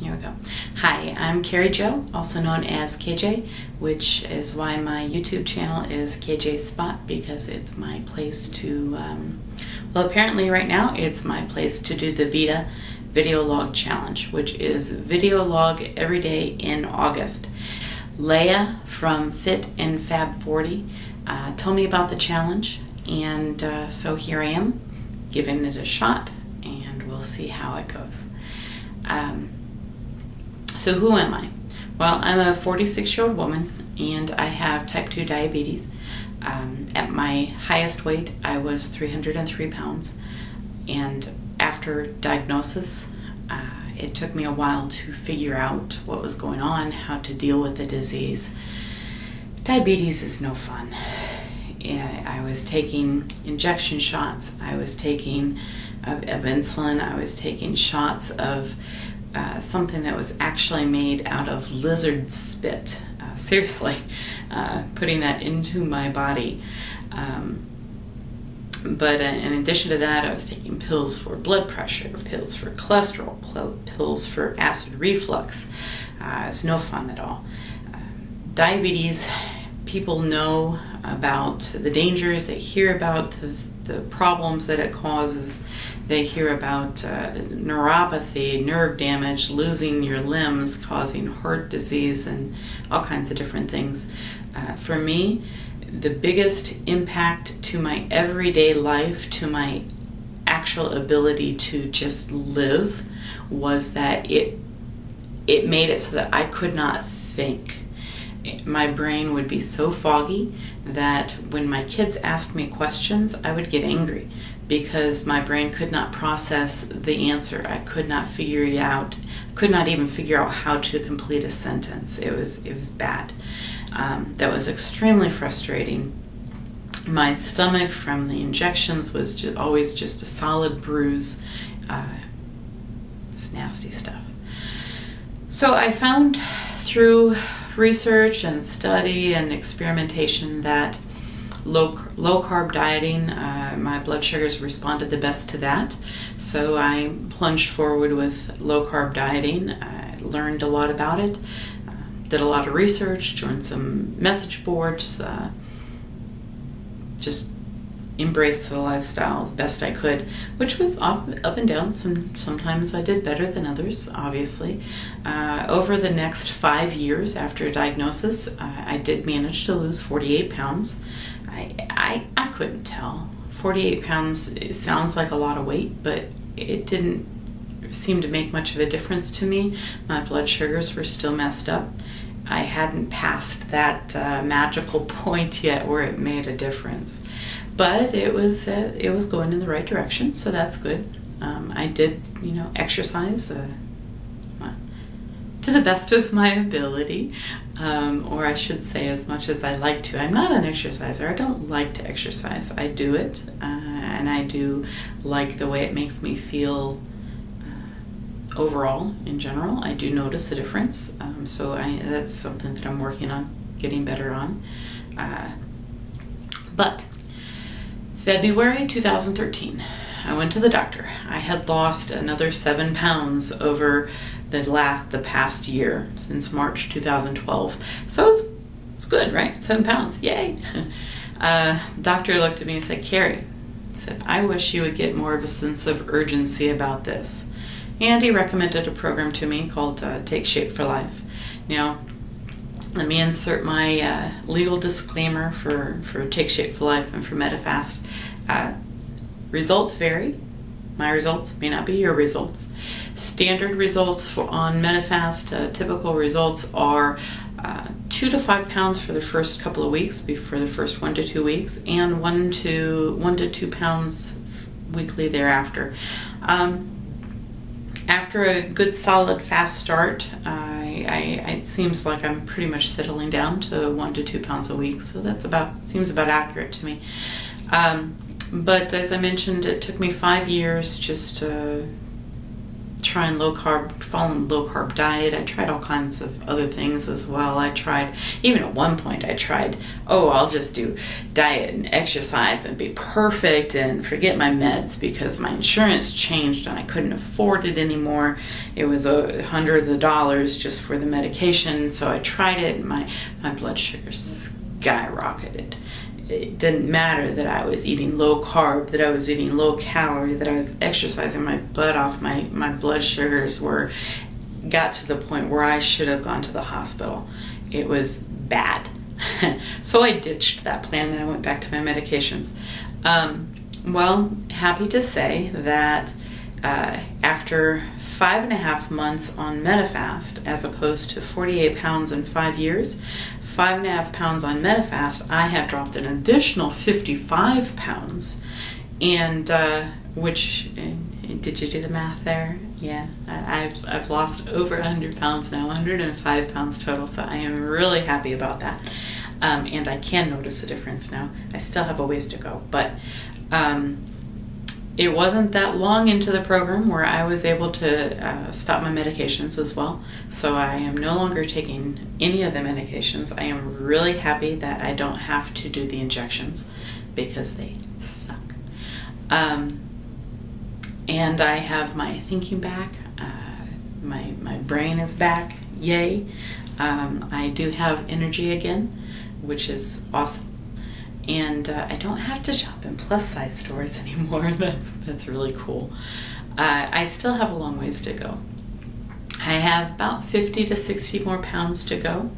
Here we go. Hi, I'm Carrie Jo, also known as KJ, which is why my YouTube channel is KJ Spot, because it's my place to, well, apparently right now it's my place to do the VEDA video log challenge, which is video log every day in August. Leah from Fit and Fab 40 told me about the challenge, and so here I am giving it a shot, and we'll see how it goes. So who am I? Well, I'm a 46-year-old woman, and I have type 2 diabetes. At my highest weight, I was 303 pounds, and after diagnosis, it took me a while to figure out what was going on, how to deal with the disease. Diabetes is no fun. I was taking injection shots, I was taking of insulin, I was taking shots of something that was actually made out of lizard spit. Seriously, putting that into my body. But in addition to that, I was taking pills for blood pressure, pills for cholesterol, pills for acid reflux. It's no fun at all. Diabetes, people know about the dangers, they hear about the problems that it causes. They hear about neuropathy, nerve damage, losing your limbs, causing heart disease, and all kinds of different things. For me, the biggest impact to my everyday life, to my actual ability to just live, was that it made it so that I could not think. My brain would be so foggy that when my kids asked me questions, I would get angry because my brain could not process the answer. I could not figure it out, could not even figure out how to complete a sentence. It was bad. That was extremely frustrating. My stomach from the injections was always just a solid bruise. It's nasty stuff. So I found through research and study and experimentation that low carb dieting, my blood sugars responded the best to that. So I plunged forward with low carb dieting. I learned a lot about it, did a lot of research, joined some message boards, just embraced the lifestyle as best I could, which was up and down. Sometimes I did better than others, obviously. Over the next 5 years after diagnosis, I did manage to lose 48 pounds. I couldn't tell. 48 pounds, it sounds like a lot of weight, but it didn't seem to make much of a difference to me. My blood sugars were still messed up. I hadn't passed that magical point yet where it made a difference. But it was going in the right direction, so that's good. I did, exercise to the best of my ability, or I should say as much as I like to. I'm not an exerciser. I don't like to exercise. I do it, and I do like the way it makes me feel overall, in general. I do notice a difference, so that's something that I'm working on getting better on. But February 2013, I went to the doctor. I had lost another 7 pounds over the past year, since March 2012. So it's good, right? 7 pounds, yay! Doctor looked at me and said, Carrie, he said, I wish you would get more of a sense of urgency about this. And he recommended a program to me called Take Shape for Life. Now, let me insert my legal disclaimer for Take Shape for Life and for Medifast. Results vary. My results may not be your results. Standard results on Medifast, typical results are 2 to 5 pounds for the first couple of weeks, for the first 1 to 2 weeks, and 1 to 2 pounds weekly thereafter. After a good solid fast start, it seems like I'm pretty much settling down to 1 to 2 pounds a week, so seems about accurate to me. But as I mentioned, it took me 5 years just trying following low carb diet. I tried all kinds of other things as well. I tried, even at one point I tried, I'll just do diet and exercise and be perfect and forget my meds, because my insurance changed and I couldn't afford it anymore. It was hundreds of dollars just for the medication. So I tried it, and my blood sugar skyrocketed. It didn't matter that I was eating low carb, that I was eating low calorie, that I was exercising my butt off. My blood sugars got to the point where I should have gone to the hospital. It was bad. So I ditched that plan and I went back to my medications. Well, happy to say that after 5.5 months on Medifast, as opposed to 48 pounds in 5 years, 5.5 pounds on Medifast, I have dropped an additional 55 pounds. And which, did you do the math there? Yeah, I've lost over 100 pounds now, 105 pounds total. So I am really happy about that. And I can notice a difference now. I still have a ways to go, but it wasn't that long into the program where I was able to stop my medications as well. So I am no longer taking any of the medications. I am really happy that I don't have to do the injections, because they suck. And I have my thinking back. My brain is back. Yay. I do have energy again, which is awesome. And I don't have to shop in plus size stores anymore. That's really cool. I still have a long ways to go. I have about 50 to 60 more pounds to go.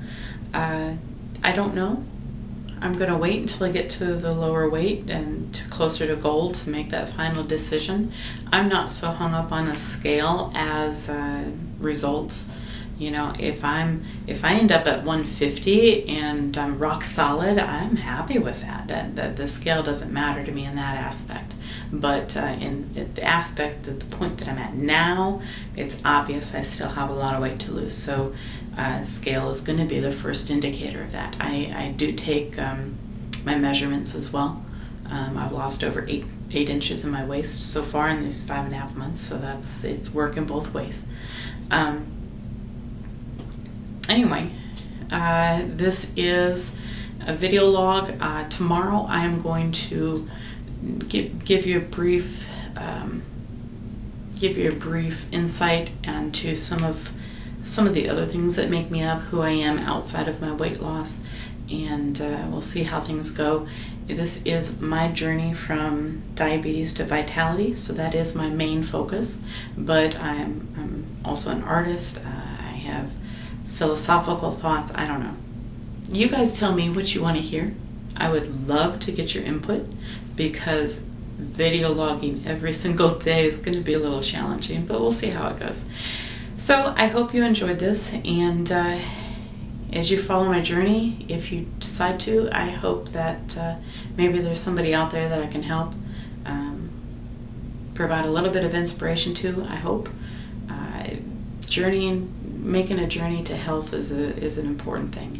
I don't know. I'm going to wait until I get to the lower weight and closer to goal to make that final decision. I'm not so hung up on a scale as results. You know, if I end up at 150 and I'm rock solid, I'm happy with that. That the scale doesn't matter to me in that aspect. But in the aspect at the point that I'm at now, it's obvious I still have a lot of weight to lose. So scale is going to be the first indicator of that. I do take my measurements as well. I've lost over 8 inches in my waist so far in these 5.5 months. So it's working both ways. Anyway, this is a video log. Tomorrow I am going to give you a brief insight into some of the other things that make me up, who I am outside of my weight loss, and we'll see how things go. This is my journey from diabetes to vitality, so that is my main focus. But I'm also an artist. I have philosophical thoughts. I don't know. You guys tell me what you want to hear. I would love to get your input, because video logging every single day is going to be a little challenging, but we'll see how it goes. So I hope you enjoyed this, and as you follow my journey, if you decide to, I hope that maybe there's somebody out there that I can help provide a little bit of inspiration to. I hope making a journey to health is an important thing,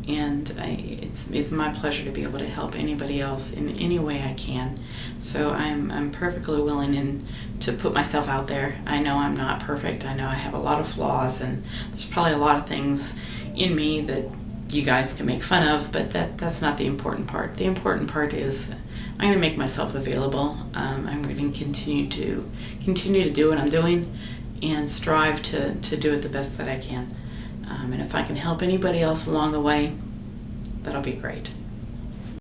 and it's my pleasure to be able to help anybody else in any way I can. So I'm perfectly willing to put myself out there. I know I'm not perfect. I know I have a lot of flaws, and there's probably a lot of things in me that you guys can make fun of, but that's not the important part. The important part is I'm going to make myself available. I'm going to continue to do what I'm doing, and strive to do it the best that I can. And if I can help anybody else along the way, that'll be great.